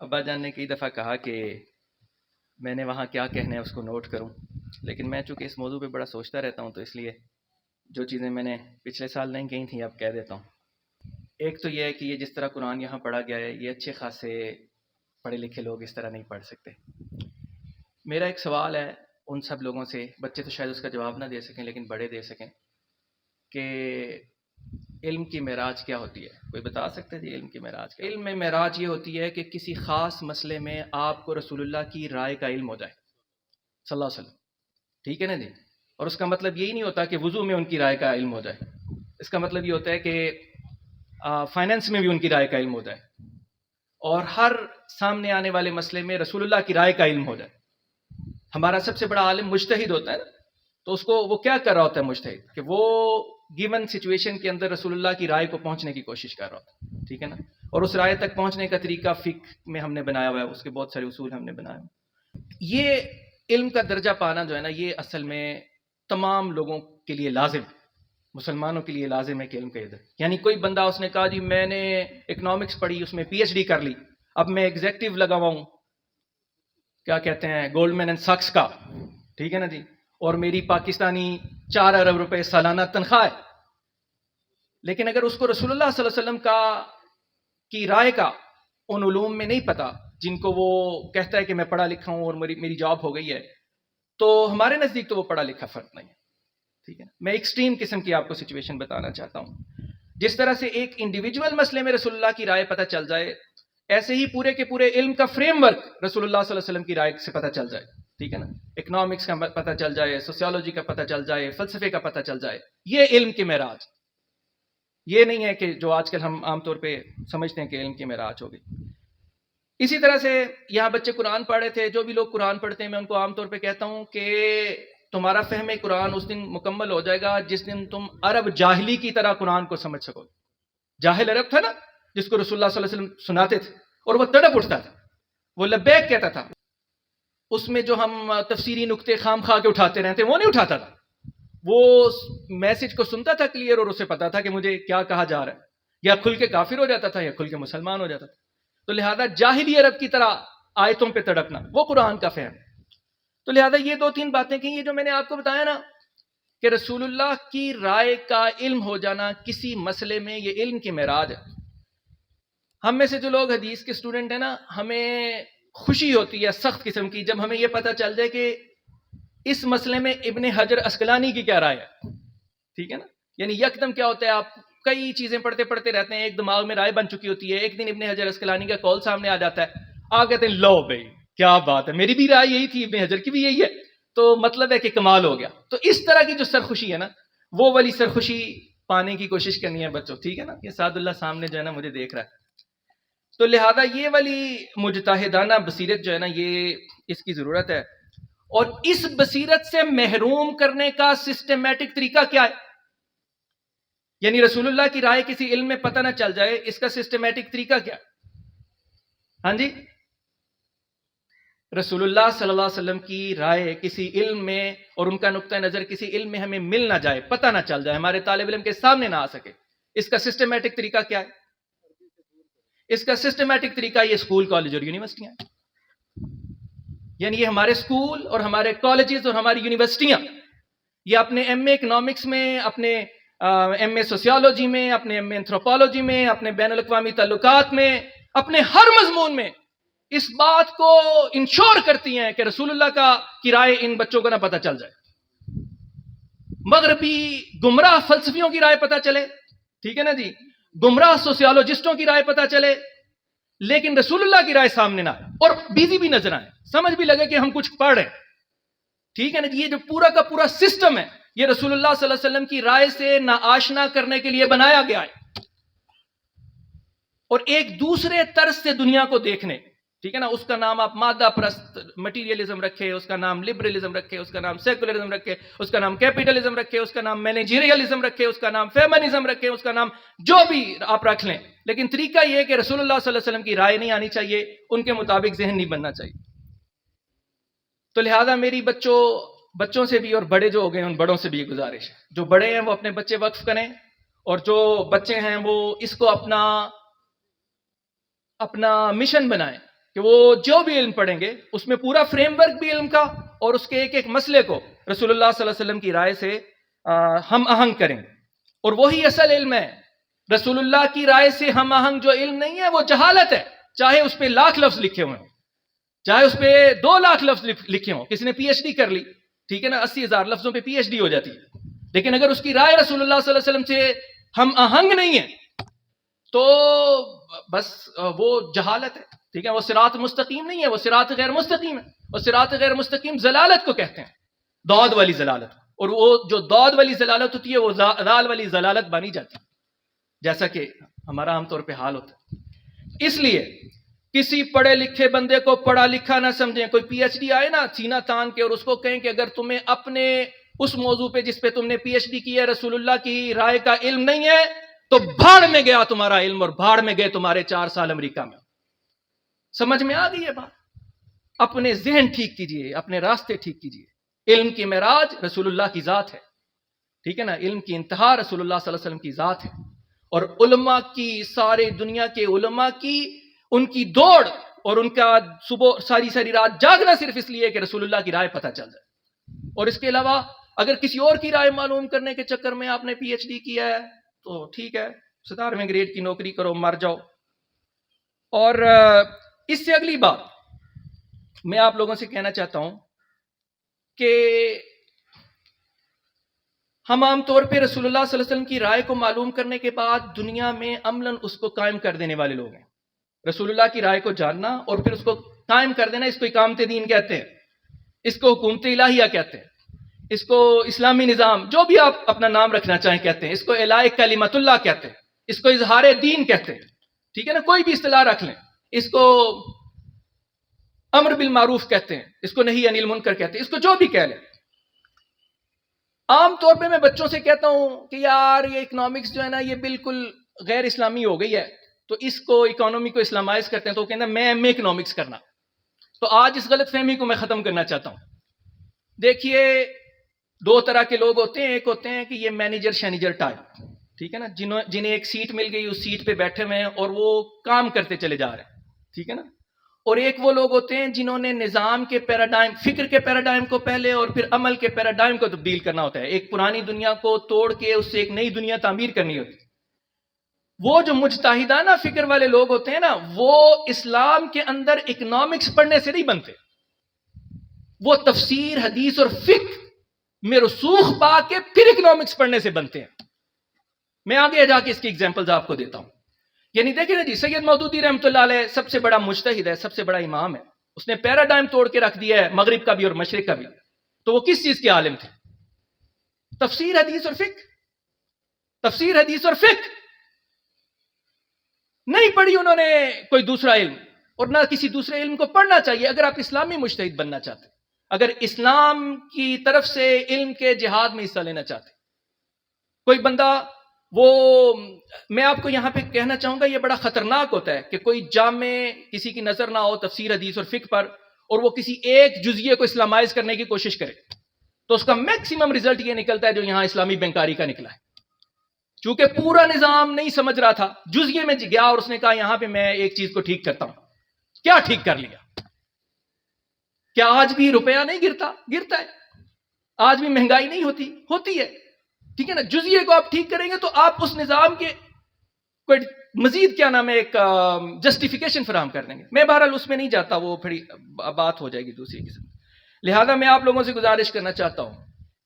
ابا جان نے کئی دفعہ کہا کہ میں نے وہاں کیا کہنا ہے اس کو نوٹ کروں، لیکن میں چونکہ اس موضوع پہ بڑا سوچتا رہتا ہوں تو اس لیے جو چیزیں میں نے پچھلے سال نہیں کہی تھیں اب کہہ دیتا ہوں۔ ایک تو یہ ہے کہ یہ جس طرح قرآن یہاں پڑھا گیا ہے یہ اچھے خاصے پڑھے لکھے لوگ اس طرح نہیں پڑھ سکتے۔ میرا ایک سوال ہے ان سب لوگوں سے، بچے تو شاید اس کا جواب نہ دے سکیں لیکن بڑے دے سکیں، کہ علم کی معراج کیا ہوتی ہے؟ کوئی بتا سکتا ہے جی علم کی معراج کیا؟ علم میں معراج یہ ہوتی ہے کہ کسی خاص مسئلے میں آپ کو رسول اللہ کی رائے کا علم ہو جائے صلی اللہ علیہ وسلم، ٹھیک ہے نا جی؟ اور اس کا مطلب یہی نہیں ہوتا کہ وضو میں ان کی رائے کا علم ہو جائے، اس کا مطلب یہ ہوتا ہے کہ فائنینس میں بھی ان کی رائے کا علم ہو جائے، اور ہر سامنے آنے والے مسئلے میں رسول اللہ کی رائے کا علم ہو جائے۔ ہمارا سب سے بڑا عالم مجتہد ہوتا ہے نا، تو اس کو وہ کیا کر رہا ہوتا ہے مجتہد، کہ وہ گیون سچویشن کے اندر رسول اللہ کی رائے کو پہنچنے کی کوشش کر رہا ہوتا ہے، ٹھیک ہے نا؟ اور اس رائے تک پہنچنے کا طریقہ فقہ میں ہم نے بنایا ہوا ہے، اس کے بہت سارے اصول ہم نے بنائے ہوئے۔ یہ علم کا درجہ پانا جو ہے نا، یہ اصل میں تمام لوگوں کے لیے لازم، مسلمانوں کے لیے لازم ہے کہ علم کا ادھر، یعنی کوئی بندہ اس نے کہا جی میں نے اکنامکس پڑھی، اس میں پی ایچ ڈی کر لی، اب میں ایگزیکٹو لگا ہوا ہوں کیا کہتے ہیں گولڈمین اینڈ ساکس کا، ٹھیک ہے نا جی، اور میری پاکستانی 4 ارب روپے سالانہ تنخواہ ہے، لیکن اگر اس کو رسول اللہ صلی اللہ علیہ وسلم کی رائے کا ان علوم میں نہیں پتا جن کو وہ کہتا ہے کہ میں پڑھا لکھا ہوں اور میری جاب ہو گئی ہے، تو ہمارے نزدیک تو وہ پڑھا لکھا فرد نہیں ہے، ٹھیک ہے؟ میں ایکسٹریم قسم کی آپ کو سچویشن بتانا چاہتا ہوں۔ جس طرح سے ایک انڈیویجول مسئلے میں رسول اللہ کی رائے پتہ چل جائے، ایسے ہی پورے کے پورے علم کا فریم ورک رسول اللہ صلی اللہ علیہ وسلم کی رائے سے پتہ چل جائے، ٹھیک ہے نا؟ اکنامکس کا پتہ چل جائے، سوسیولوجی کا پتہ چل جائے، فلسفے کا پتہ چل جائے، یہ علم کی معراج۔ یہ نہیں ہے کہ جو آج کل ہم عام طور پہ سمجھتے ہیں کہ علم کی معراج ہوگی۔ اسی طرح سے یہاں بچے قرآن پڑھ رہے تھے، جو بھی لوگ قرآن پڑھتے ہیں میں ان کو عام طور پہ کہتا ہوں کہ تمہارا فہم قرآن اس دن مکمل ہو جائے گا جس دن تم عرب جاہلی کی طرح قرآن کو سمجھ سکو۔ جاہل عرب تھا نا جس کو رسول اللہ صلی اللہ علیہ وسلم سناتے تھے اور وہ تڑپ اٹھتا تھا، وہ لبیک کہتا تھا، اس میں جو ہم تفسیری نقطے خام خواہ کے اٹھاتے رہتے وہ نہیں اٹھاتا تھا، وہ میسج کو سنتا تھا کلیئر اور اسے پتا تھا کہ مجھے کیا کہا جا رہا ہے، یا کھل کے کافر ہو جاتا تھا یا کھل کے مسلمان ہو جاتا تھا۔ تو لہذا جاہلی عرب کی طرح آیتوں پہ تڑپنا وہ قرآن کا فہم۔ تو لہذا یہ 2-3 باتیں کی، یہ جو میں نے آپ کو بتایا نا کہ رسول اللہ کی رائے کا علم ہو جانا کسی مسئلے میں، یہ علم کی معراج ہے۔ ہم میں سے جو لوگ حدیث کے اسٹوڈنٹ ہیں نا، ہمیں خوشی ہوتی ہے سخت قسم کی جب ہمیں یہ پتہ چل جائے کہ اس مسئلے میں ابن حجر اسقلانی کی کیا رائے ہے، ٹھیک ہے نا؟ یعنی یکدم کیا ہوتا ہے، آپ کئی چیزیں پڑھتے پڑھتے رہتے ہیں، ایک دماغ میں رائے بن چکی ہوتی ہے، ایک دن ابن حجر اسقلانی کا قول سامنے آ جاتا ہے، آپ کہتے ہیں لو بھائی کیا بات ہے، میری بھی رائے یہی تھی، ابن حجر کی بھی یہی ہے، تو مطلب ہے کہ کمال ہو گیا۔ تو اس طرح کی جو سرخوشی ہے نا، وہ والی سرخوشی پانے کی کوشش کرنی ہے بچوں، ٹھیک ہے نا؟ یہ سعد اللہ سامنے جو ہے نا مجھے دیکھ رہا ہے، تو لہذا یہ والی مجتہدانہ بصیرت جو ہے نا، یہ اس کی ضرورت ہے۔ اور اس بصیرت سے محروم کرنے کا سسٹمیٹک طریقہ کیا ہے؟ یعنی رسول اللہ کی رائے کسی علم میں پتہ نہ چل جائے، اس کا سسٹمیٹک طریقہ کیا ہے؟ ہاں جی، رسول اللہ صلی اللہ علیہ وسلم کی رائے کسی علم میں اور ان کا نقطہ نظر کسی علم میں ہمیں مل نہ جائے، پتہ نہ چل جائے، ہمارے طالب علم کے سامنے نہ آ سکے، اس کا سسٹمیٹک طریقہ کیا ہے؟ اس کا سسٹمیٹک طریقہ یہ اسکول، کالج اور یونیورسٹیاں، یعنی یہ ہمارے اسکول اور ہمارے کالجز اور ہماری یونیورسٹیاں، یہ اپنے ایم اے اکنامکس میں، اپنے ایم اے سوسیولوجی میں، اپنے ایم اے اینتھروپولوجی میں، اپنے بین الاقوامی تعلقات میں، اپنے ہر مضمون میں اس بات کو انشور کرتی ہیں کہ رسول اللہ کی رائے ان بچوں کو نہ پتہ چل جائے، مغربی گمراہ فلسفیوں کی رائے پتہ چلے، ٹھیک ہے نا جی، گمراہ سوسیولوجسٹوں کی رائے پتہ چلے، لیکن رسول اللہ کی رائے سامنے نہ آئے اور بیزی بھی نظر آئے، سمجھ بھی لگے کہ ہم کچھ پڑھ رہے ہیں، ٹھیک ہے نا جی۔ یہ جو پورا کا پورا سسٹم ہے یہ رسول اللہ صلی اللہ علیہ وسلم کی رائے سے ناآشنا کرنے کے لیے بنایا گیا ہے، اور ایک دوسرے طرز سے دنیا کو دیکھنے، ٹھیک ہے نا، اس کا نام آپ مادہ پرست مٹیریلزم رکھے، اس کا نام لبرلزم رکھے، اس کا نام سیکولرزم رکھے، اس کا نام کیپیٹلزم رکھے، اس کا نام مینیجریلزم رکھے، اس کا نام فیمنزم رکھے، اس کا نام جو بھی آپ رکھ لیں، لیکن طریقہ یہ ہے کہ رسول اللہ صلی اللہ علیہ وسلم کی رائے نہیں آنی چاہیے، ان کے مطابق ذہن نہیں بننا چاہیے۔ تو لہذا میری بچوں سے بھی اور بڑے جو ہو گئے ان بڑوں سے بھی یہ گزارش ہے، جو بڑے ہیں وہ اپنے بچے وقف کریں، اور جو بچے ہیں وہ اس کو اپنا مشن بنائیں کہ وہ جو بھی علم پڑھیں گے اس میں پورا فریم ورک بھی علم کا اور اس کے ایک ایک مسئلے کو رسول اللہ صلی اللہ علیہ وسلم کی رائے سے ہم آہنگ کریں گے. اور وہی اصل علم ہے. رسول اللہ کی رائے سے ہم آہنگ جو علم نہیں ہے وہ جہالت ہے. چاہے اس پہ 1,00,000 لفظ لکھے ہوئے ہوں, چاہے اس پہ 2,00,000 لفظ لکھے ہوں. کسی نے پی ایچ ڈی کر لی, ٹھیک ہے نا, 80,000 لفظوں پہ پی ایچ ڈی ہو جاتی ہے, لیکن اگر اس کی رائے رسول اللہ صلی اللہ علیہ وسلم سے ہم آہنگ نہیں ہے تو بس وہ جہالت ہے. ٹھیک ہے, وہ صراط مستقیم نہیں ہے, وہ صراط غیر مستقیم ہے. اور صراط غیر مستقیم ضلالت کو کہتے ہیں, دود والی ضلالت. اور وہ جو دود والی ضلالت ہوتی ہے وہ ضلال والی ضلالت بنی جاتی ہے, جیسا کہ ہمارا عام طور پہ حال ہوتا ہے. اس لیے کسی پڑھے لکھے بندے کو پڑھا لکھا نہ سمجھیں. کوئی پی ایچ ڈی آئے نا سینہ تان کے اور اس کو کہیں کہ اگر تمہیں اپنے اس موضوع پہ جس پہ تم نے پی ایچ ڈی کی ہے رسول اللہ کی رائے کا علم نہیں ہے تو بھاڑ میں گیا تمہارا علم اور بھاڑ میں گئے تمہارے 4 سال امریکہ میں. سمجھ میں آ گئی ہے بات؟ اپنے ذہن ٹھیک کیجئے, اپنے راستے ٹھیک کیجئے. علم کی معراج رسول اللہ کی ذات ہے, ٹھیک ہے نا, علم کی انتہا رسول اللہ صلی اللہ علیہ وسلم کی ذات ہے. اور علماء کی, سارے دنیا کے علماء کی, ان کی دوڑ اور ان کا صبح ساری رات جاگنا صرف اس لیے کہ رسول اللہ کی رائے پتہ چل جائے. اور اس کے علاوہ اگر کسی اور کی رائے معلوم کرنے کے چکر میں آپ نے پی ایچ ڈی کیا ہے تو ٹھیک ہے, 17ویں گریڈ کی نوکری کرو, مر جاؤ. اور اس سے اگلی بات میں آپ لوگوں سے کہنا چاہتا ہوں کہ ہم عام طور پہ رسول اللہ صلی اللہ علیہ وسلم کی رائے کو معلوم کرنے کے بعد دنیا میں عملاً اس کو قائم کر دینے والے لوگ ہیں. رسول اللہ کی رائے کو جاننا اور پھر اس کو قائم کر دینا, اس کو اقامت دین کہتے ہیں, اس کو حکومت الہیہ کہتے ہیں, اس کو اسلامی نظام, جو بھی آپ اپنا نام رکھنا چاہیں کہتے ہیں, اس کو اعلاء کلمت اللہ کہتے ہیں, اس کو اظہار دین کہتے ہیں. ٹھیک ہے نا, کوئی بھی اصطلاح رکھ لیں. اس کو امر بالمعروف کہتے ہیں, اس کو نہی عن المنکر کہتے ہیں, اس کو جو بھی کہہ لیں. عام طور پہ میں بچوں سے کہتا ہوں کہ یار یہ اکنامکس جو ہے نا یہ بالکل غیر اسلامی ہو گئی ہے, تو اس کو اکانومی کو اسلامائز کرتے ہیں. تو وہ کہتے ہیں میں ایم اے اکنامکس کرنا. تو آج اس غلط فہمی کو میں ختم کرنا چاہتا ہوں. دیکھیے 2 طرح کے لوگ ہوتے ہیں. ایک ہوتے ہیں کہ یہ مینیجر شینیجر ٹائپ, ٹھیک ہے نا, جنہیں ایک سیٹ مل گئی, اس سیٹ پہ بیٹھے ہوئے ہیں اور وہ کام کرتے چلے جا رہے ہیں, ٹھیک ہے نا. اور ایک وہ لوگ ہوتے ہیں جنہوں نے نظام کے پیراڈائم, فکر کے پیراڈائم کو پہلے اور پھر عمل کے پیراڈائم کو تبدیل کرنا ہوتا ہے. ایک پرانی دنیا کو توڑ کے اس سے ایک نئی دنیا تعمیر کرنی ہوتی ہے. وہ جو مجتہدانہ فکر والے لوگ ہوتے ہیں نا, وہ اسلام کے اندر اکنامکس پڑھنے سے نہیں بنتے, وہ تفسیر, حدیث اور فقہ میں رسوخ پا کے پھر اکنامکس پڑھنے سے بنتے ہیں. میں آگے جا کے اس کی ایگزامپلز آپ کو دیتا ہوں. یعنی دیکھیں نا جی, سید مودودی رحمۃ اللہ علیہ سب سے بڑا مجتہد ہے, سب سے بڑا امام ہے. اس نے پیراڈائم توڑ کے رکھ دیا ہے, مغرب کا بھی اور مشرق کا بھی. تو وہ کس چیز کے عالم تھے؟ تفسیر, حدیث اور فقہ. تفسیر, حدیث اور فقہ نہیں پڑھی انہوں نے کوئی دوسرا علم, اور نہ کسی دوسرے علم کو پڑھنا چاہیے اگر آپ اسلامی مجتہد بننا چاہتے ہیں, اگر اسلام کی طرف سے علم کے جہاد میں حصہ لینا چاہتے. کوئی بندہ میں آپ کو یہاں پہ کہنا چاہوں گا یہ بڑا خطرناک ہوتا ہے کہ کوئی جامع کسی کی نظر نہ ہو تفسیر, حدیث اور فقہ پر, اور وہ کسی ایک جزئیے کو اسلامائز کرنے کی کوشش کرے, تو اس کا میکسیمم رزلٹ یہ نکلتا ہے جو یہاں اسلامی بینکاری کا نکلا ہے. چونکہ پورا نظام نہیں سمجھ رہا تھا, جزئیے میں گیا اور اس نے کہا یہاں پہ میں ایک چیز کو ٹھیک کرتا ہوں. کیا ٹھیک کر لیا؟ کیا آج بھی روپیہ نہیں گرتا ہے؟ آج بھی مہنگائی نہیں ہوتی ہے, ٹھیک ہے نا. جزئیے کو آپ ٹھیک کریں گے تو آپ اس نظام کے کوئی مزید کیا نام ہے ایک جسٹیفیکیشن فراہم کر دیں گے. میں بہرحال اس میں نہیں جاتا, وہ پھر بات ہو جائے گی دوسری قسم. لہذا میں آپ لوگوں سے گزارش کرنا چاہتا ہوں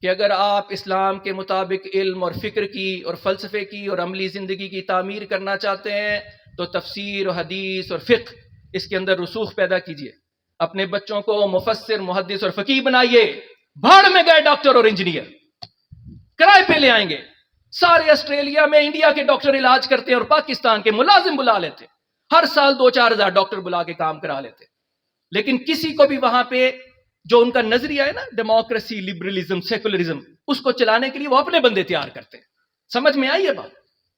کہ اگر آپ اسلام کے مطابق علم اور فکر کی اور فلسفے کی اور عملی زندگی کی تعمیر کرنا چاہتے ہیں تو تفسیر و حدیث اور فقہ اس کے اندر رسوخ پیدا کیجئے. اپنے بچوں کو مفسر, محدث اور فقیہ بنائیے. بھاڑ میں گئے ڈاکٹر اور انجینئر, کرائے پہ لے آئیں گے. سارے آسٹریلیا میں انڈیا کے ڈاکٹر علاج کرتے ہیں اور پاکستان کے ملازم بلا لیتے. ہر سال 2-4 ہزار ڈاکٹر بلا کے کام کرا لیتے. لیکن کسی کو بھی وہاں پہ جو ان کا نظریہ ہے نا, ڈیموکریسی, لبرلزم, سیکولرزم, اس کو چلانے کے لیے وہ اپنے بندے تیار کرتے ہیں. سمجھ میں آئی ہے بات؟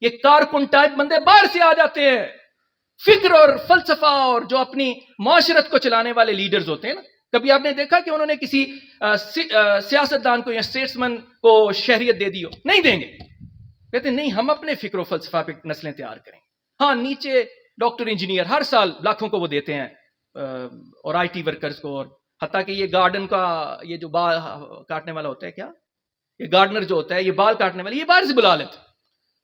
یہ کارکن ٹائپ بندے باہر سے آ جاتے ہیں. فکر اور فلسفہ اور جو اپنی معاشرت کو چلانے والے لیڈرز ہوتے ہیں نا, کبھی آپ نے دیکھا کہ انہوں نے کسی سیاستدان کو یا اسٹیٹسمین کو شہریت دے دی ہو؟ نہیں دیں گے. کہتے ہیں نہیں, ہم اپنے فکر و فلسفہ پہ نسلیں تیار کریں. ہاں, نیچے ڈاکٹر, انجینئر ہر سال لاکھوں کو وہ دیتے ہیں, اور آئی ٹی ورکرز کو، اور حتیٰ کہ یہ گارڈن کا یہ جو بال کاٹنے والا ہوتا ہے، کیا یہ گارڈنر جو ہوتا ہے، یہ بال کاٹنے والا، یہ باہر سے بلا لیتے.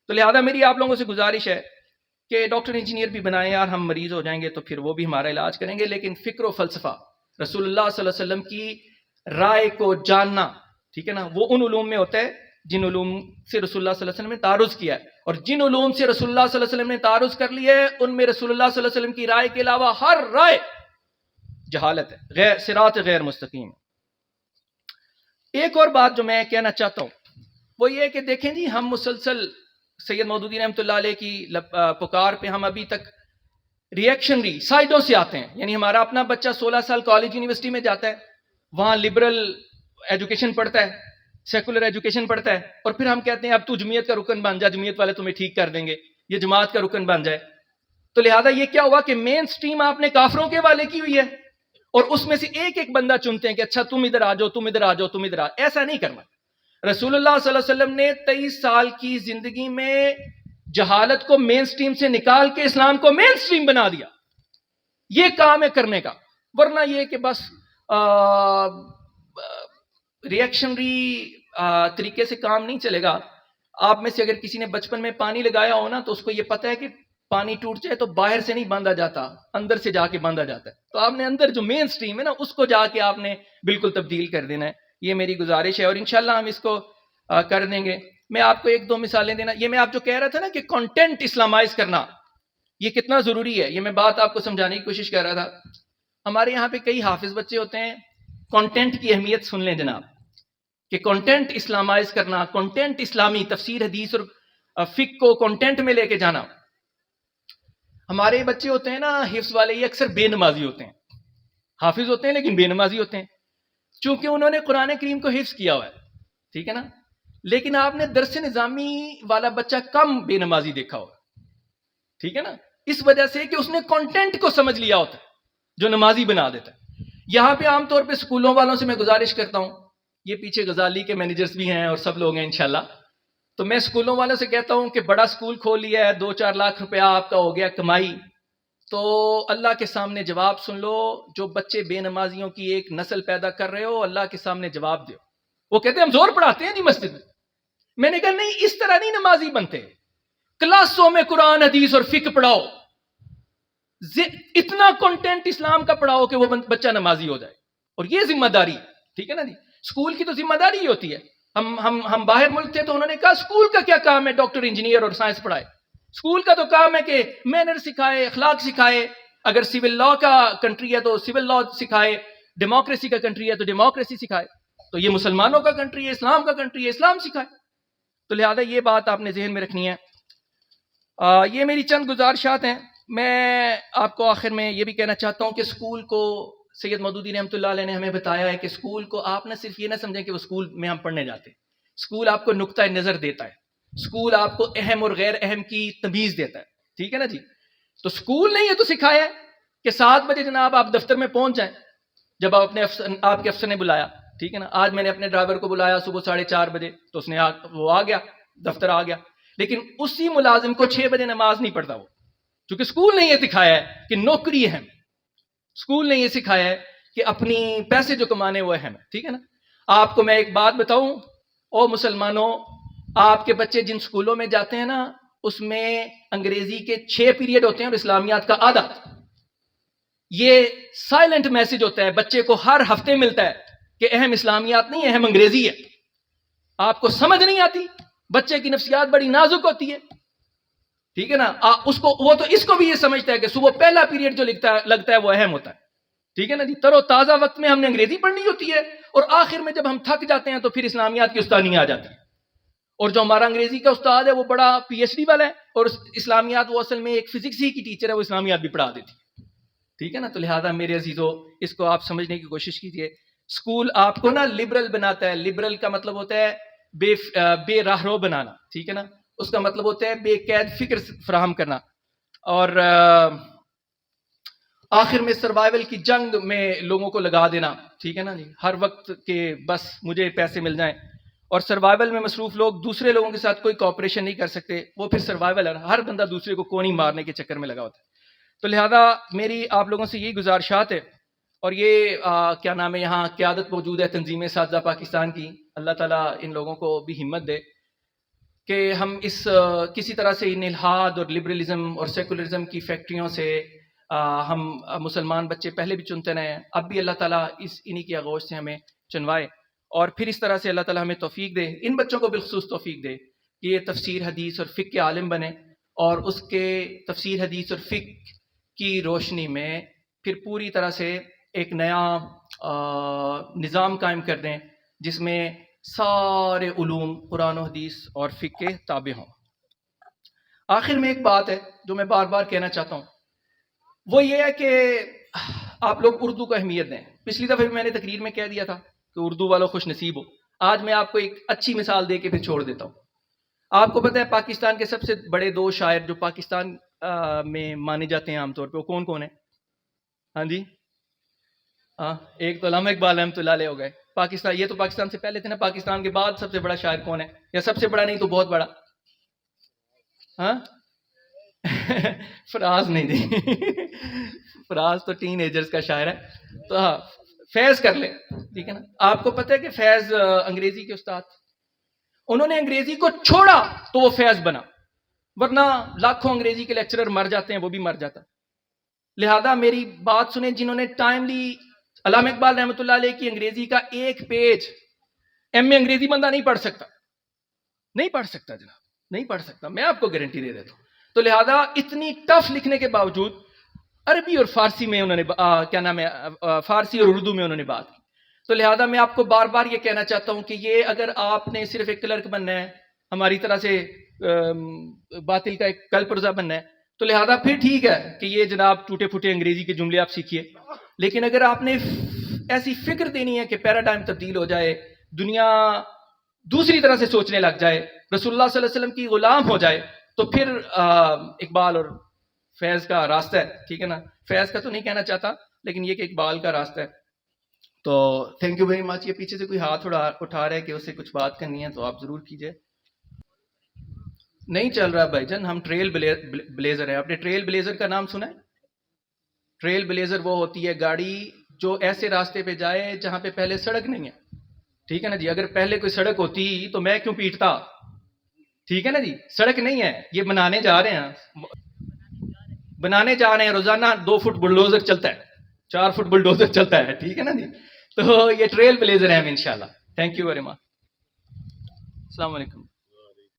تو لہٰذا میری آپ لوگوں سے گزارش ہے کہ ڈاکٹر انجینئر بھی بنائیں یار، ہم مریض ہو جائیں گے تو پھر وہ بھی ہمارا علاج کریں گے، لیکن فکر و فلسفہ رسول اللہ صلی اللہ علیہ وسلم کی رائے کو جاننا، ٹھیک ہے نا، وہ ان علوم میں ہوتا ہے جن علوم سے رسول اللہ صلی اللہ علیہ وسلم نے تعارض کیا ہے، اور جن علوم سے رسول اللہ صلی اللہ علیہ وسلم نے تعارض کر لیا ہے ان میں رسول اللہ صلی اللہ علیہ وسلم کی رائے کے علاوہ ہر رائے جہالت ہے، غیر صراط غیر مستقیم. ایک اور بات جو میں کہنا چاہتا ہوں وہ یہ کہ دیکھیں جی، ہم مسلسل سید مودودی رحمۃ اللہ علیہ کی پکار پہ ہم ابھی تک ریئیکشنری سائڈوں سے آتے ہیں. یعنی ہمارا اپنا بچہ 16 سال کالج یونیورسٹی میں جاتا ہے، وہاں لبرل ایجوکیشن پڑھتا ہے، سیکولر ایجوکیشن پڑھتا ہے، اور پھر ہم کہتے ہیں اب تو جمعیت کا رکن بن جا، جمعیت والے تمہیں ٹھیک کر دیں گے، یہ جماعت کا رکن بن جائے. تو لہذا یہ کیا ہوا کہ مین سٹریم آپ نے کافروں کے والے کی ہوئی ہے، اور اس میں سے ایک ایک بندہ چنتے ہیں کہ اچھا تم ادھر آ جاؤ، تم ادھر آ جاؤ، تم ادھر آ. ایسا نہیں کرنا. رسول اللہ صلی اللہ علیہ وسلم نے 23 سال کی زندگی میں جہالت کو مین سٹریم سے نکال کے اسلام کو مین سٹریم بنا دیا. یہ کام ہے کرنے کا، ورنہ یہ کہ بس ریئیکشنری طریقے سے کام نہیں چلے گا. آپ میں سے اگر کسی نے بچپن میں پانی لگایا ہو نا تو اس کو یہ پتہ ہے کہ پانی ٹوٹ جائے تو باہر سے نہیں باندھا جاتا، اندر سے جا کے باندھا جاتا ہے. تو آپ نے اندر جو مین سٹریم ہے نا اس کو جا کے آپ نے بالکل تبدیل کر دینا ہے. یہ میری گزارش ہے، اور انشاءاللہ ہم اس کو کر دیں گے. میں آپ کو ایک دو مثالیں دینا. یہ میں آپ جو کہہ رہا تھا نا کہ کنٹینٹ اسلامائز کرنا یہ کتنا ضروری ہے، یہ میں بات آپ کو سمجھانے کی کوشش کر رہا تھا. ہمارے یہاں پہ کئی حافظ بچے ہوتے ہیں. کنٹینٹ کی اہمیت سن لیں جناب، کہ کنٹینٹ اسلامائز کرنا، کنٹینٹ اسلامی تفسیر حدیث اور فقہ کو کنٹینٹ میں لے کے جانا. ہمارے بچے ہوتے ہیں نا حفظ والے، یہ اکثر بے نمازی ہوتے ہیں. حافظ ہوتے ہیں لیکن بے نمازی ہوتے ہیں، چونکہ انہوں نے قرآن کریم کو حفظ کیا ہوا ہے، ٹھیک ہے نا. لیکن آپ نے درس نظامی والا بچہ کم بے نمازی دیکھا ہوگا، ٹھیک ہے نا، اس وجہ سے کہ اس نے کنٹینٹ کو سمجھ لیا ہوتا ہے جو نمازی بنا دیتا ہے. یہاں پہ عام طور پہ اسکولوں والوں سے میں گزارش کرتا ہوں، یہ پیچھے غزالی کے مینیجرز بھی ہیں اور سب لوگ ہیں انشاءاللہ، تو میں اسکولوں والوں سے کہتا ہوں کہ بڑا اسکول کھول لیا ہے، 2-4 لاکھ روپیہ آپ کا ہو گیا کمائی، تو اللہ کے سامنے جواب سن لو. جو بچے بے نمازیوں کی ایک نسل پیدا کر رہے ہو، اللہ کے سامنے جواب دو. وہ کہتے ہیں ہم زور پڑھاتے ہیں نہیں مسجد میں. میں نے کہا نہیں، اس طرح نہیں نمازی بنتے. کلاسوں میں قرآن حدیث اور فقہ پڑھاؤ، اتنا کنٹینٹ اسلام کا پڑھاؤ کہ وہ بچہ نمازی ہو جائے. اور یہ ذمہ داری، ٹھیک ہے نا جی، اسکول کی تو ذمہ داری ہی ہوتی ہے. ہم باہر ملک تھے تو انہوں نے کہا اسکول کا کیا کام ہے ڈاکٹر انجینئر اور سائنس پڑھائے. اسکول کا تو کام ہے کہ مینر سکھائے، اخلاق سکھائے. اگر سول لا کا کنٹری ہے تو سول لا سکھائے، ڈیموکریسی کا کنٹری ہے تو ڈیموکریسی سکھائے. تو یہ مسلمانوں کا کنٹری ہے، اسلام کا کنٹری ہے، اسلام سکھائے. تو لہذا یہ بات آپ نے ذہن میں رکھنی ہے. یہ میری چند گزارشات ہیں. میں آپ کو آخر میں یہ بھی کہنا چاہتا ہوں کہ اسکول کو سید مودودی رحمۃ اللہ علیہ نے ہمیں بتایا ہے کہ اسکول کو آپ نہ صرف یہ نہ سمجھیں کہ وہ اسکول میں ہم پڑھنے جاتے ہیں. اسکول آپ کو نقطہ نظر دیتا ہے، اسکول آپ کو اہم اور غیر اہم کی تمیز دیتا ہے، ٹھیک ہے نا جی. تو اسکول نے یہ تو سکھایا ہے کہ 7 بجے جناب آپ دفتر میں پہنچ جائیں جب آپ کے افسر نے بلایا، ٹھیک ہے نا. آج میں نے اپنے ڈرائیور کو بلایا صبح 4:30 بجے تو اس نے وہ آ گیا، دفتر آ گیا. لیکن اسی ملازم کو 6 بجے نماز نہیں پڑھتا وہ، کیونکہ اسکول نے یہ سکھایا ہے کہ نوکری اہم، اسکول نے یہ سکھایا ہے کہ اپنی پیسے جو کمانے وہ اہم ہے، ٹھیک ہے نا. آپ کو میں ایک بات بتاؤں، او مسلمانوں، آپ کے بچے جن اسکولوں میں جاتے ہیں نا اس میں انگریزی کے 6 پیریڈ ہوتے ہیں اور اسلامیات کا آدھا. یہ سائلنٹ میسج ہوتا ہے، بچے کو ہر ہفتے ملتا ہے کہ اہم اسلامیات نہیں، اہم انگریزی ہے. آپ کو سمجھ نہیں آتی، بچے کی نفسیات بڑی نازک ہوتی ہے، ٹھیک ہے نا. وہ تو اس کو بھی یہ سمجھتا ہے کہ صبح پہلا پیریڈ جو لگتا ہے وہ اہم ہوتا ہے، ٹھیک ہے نا جی. تر و تازہ وقت میں ہم نے انگریزی پڑھنی ہوتی ہے اور آخر میں جب ہم تھک جاتے ہیں تو پھر اسلامیات کی استادی آ جاتی ہے. اور جو ہمارا انگریزی کا استاد ہے وہ بڑا PhD والا ہے، اور اسلامیات وہ اصل میں ایک فزکس ہی کی ٹیچر ہے، وہ اسلامیات بھی پڑھا دیتی ہے، ٹھیک ہے نا. تو لہذا میرے عزیزو اس کو آپ سمجھنے کی کوشش کیجئے. اسکول آپ کو نا لبرل بناتا ہے. لبرل کا مطلب ہوتا ہے بے راہرو بنانا، ٹھیک ہے نا. اس کا مطلب ہوتا ہے بے قید فکر فراہم کرنا. اور آخر میں سروائیول کی جنگ میں لوگوں کو لگا دینا، ٹھیک ہے نا جی. ہر وقت کہ بس مجھے پیسے مل جائیں، اور سروائیول میں مصروف لوگ دوسرے لوگوں کے ساتھ کوئی کوآپریشن نہیں کر سکتے. وہ پھر سروائیول ہے، ہر بندہ دوسرے کو کونی مارنے کے چکر میں لگا ہوتا ہے. تو لہذا میری آپ لوگوں سے یہی گزارشات ہے، اور یہ کیا نام ہے، یہاں قیادت موجود ہے تنظیم اساتذہ پاکستان کی، اللہ تعالیٰ ان لوگوں کو بھی ہمت دے کہ ہم اس کسی طرح سے ان الحاد اور لبرلزم اور سیکولرزم کی فیکٹریوں سے ہم مسلمان بچے پہلے بھی چنتے رہے ہیں، اب بھی اللہ تعالیٰ انہی کی آغوش سے ہمیں چنوائے، اور پھر اس طرح سے اللہ تعالیٰ ہمیں توفیق دے، ان بچوں کو بالخصوص توفیق دے کہ یہ تفسیر حدیث اور فقہ کے عالم بنے، اور اس کے تفسیر حدیث اور فقہ کی روشنی میں پھر پوری طرح سے ایک نیا نظام قائم کر دیں جس میں سارے علوم قرآن و حدیث اور فقہ کے تابع ہوں۔ آخر میں ایک بات ہے جو میں بار بار کہنا چاہتا ہوں، وہ یہ ہے کہ آپ لوگ اردو کو اہمیت دیں۔ پچھلی دفعہ بھی میں نے تقریر میں کہہ دیا تھا کہ اردو والوں خوش نصیب ہو، آج میں آپ کو ایک اچھی مثال دے کے پھر چھوڑ دیتا ہوں۔ آپ کو پتہ ہے پاکستان کے سب سے بڑے دو شاعر جو پاکستان میں مانے جاتے ہیں عام طور پہ، وہ کون کون ہیں؟ ہاں جی، ایک تو علامہ اقبال رحمۃ اللہ علیہ ہو گئے، پاکستان، یہ تو پاکستان سے پہلے تھے نا، پاکستان کے بعد سب سے بڑا شاعر کون ہے، یا سب سے بڑا نہیں تو بہت بڑا؟ ہاں فراز نہیں دی فراز تو ٹین ایجرز کا شاعر ہے، تو ہاں فیض کر لے، ٹھیک ہے نا۔ آپ کو پتہ ہے کہ فیض انگریزی کے استاد، انہوں نے انگریزی کو چھوڑا تو وہ فیض بنا، ورنہ لاکھوں انگریزی کے لیکچرر مر جاتے ہیں، وہ بھی مر جاتا۔ لہذا میری بات سنیں، جنہوں نے ٹائملی علامہ اقبال رحمۃ اللہ علیہ کی انگریزی کا ایک پیج، ایم اے انگریزی بندہ نہیں پڑھ سکتا، نہیں پڑھ سکتا جناب، نہیں پڑھ سکتا، میں آپ کو گارنٹی دے دیتا ہوں۔ تو لہذا اتنی ٹف لکھنے کے باوجود عربی اور فارسی میں انہوں نے کیا نام ہے، فارسی اور اردو میں انہوں نے بات کی۔ تو لہذا میں آپ کو بار بار یہ کہنا چاہتا ہوں کہ یہ اگر آپ نے صرف ایک کلرک بننا ہے، ہماری طرح سے باطل کا ایک کل پرزا بننا ہے، تو لہذا پھر ٹھیک ہے کہ یہ جناب ٹوٹے پھوٹے انگریزی کے جملے آپ سیکھیے، لیکن اگر آپ نے ایسی فکر دینی ہے کہ پیراڈائم تبدیل ہو جائے، دنیا دوسری طرح سے سوچنے لگ جائے، رسول اللہ صلی اللہ علیہ وسلم کی غلام ہو جائے، تو پھر اقبال اور فیض کا راستہ ہے، ٹھیک ہے نا۔ فیض کا تو نہیں کہنا چاہتا، لیکن یہ کہ اقبال کا راستہ ہے۔ تو تھینک یو ویری مچ۔ یہ پیچھے سے کوئی ہاتھ اٹھا رہا ہے کہ اسے کچھ بات کرنی ہے تو آپ ضرور کیجئے۔ نہیں چل رہا بھائی جان، ہم ٹریل بلیزر ہیں۔ آپ نے ٹریل بلیزر کا نام سنا ہے؟ ٹریل بلیزر وہ ہوتی ہے گاڑی جو ایسے راستے پہ جائے جہاں پہ پہلے سڑک نہیں ہے، ٹھیک ہے نا جی۔ اگر پہلے کوئی سڑک ہوتی تو میں کیوں پیٹتا، ٹھیک ہے نا جی۔ سڑک نہیں ہے، یہ بنانے جا رہے ہیں، روزانہ 2 فٹ بلڈوزر چلتا ہے، 4 فٹ بلڈوزر چلتا ہے، ٹھیک ہے نا جی۔ تو یہ ٹریل بلیزر ہیں ہم انشاءاللہ۔ تھینک یو ویری مچ، السلام علیکم۔